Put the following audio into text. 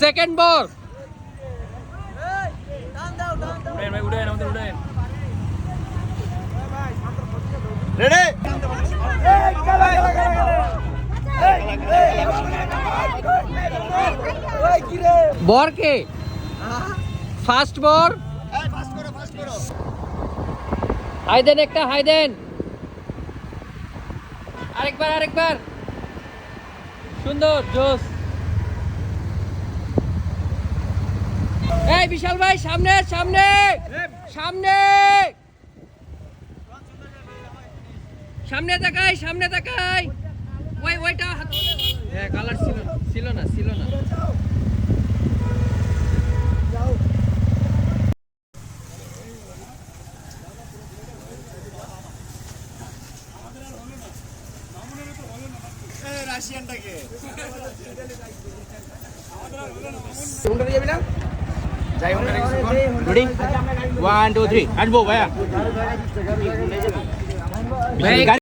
second বল বর কে first বল high দেন একটা high দেন আরেকবার সুন্দর জোস এই বিশাল ভাই সামনে সামনে সামনে সামনে তাকাই ওইটা হ্যাঁ কালার ছিল না রাশিয়ানটাকে যাই হোক রেডি 1 2 3 আসবো ভাইয়া ভাই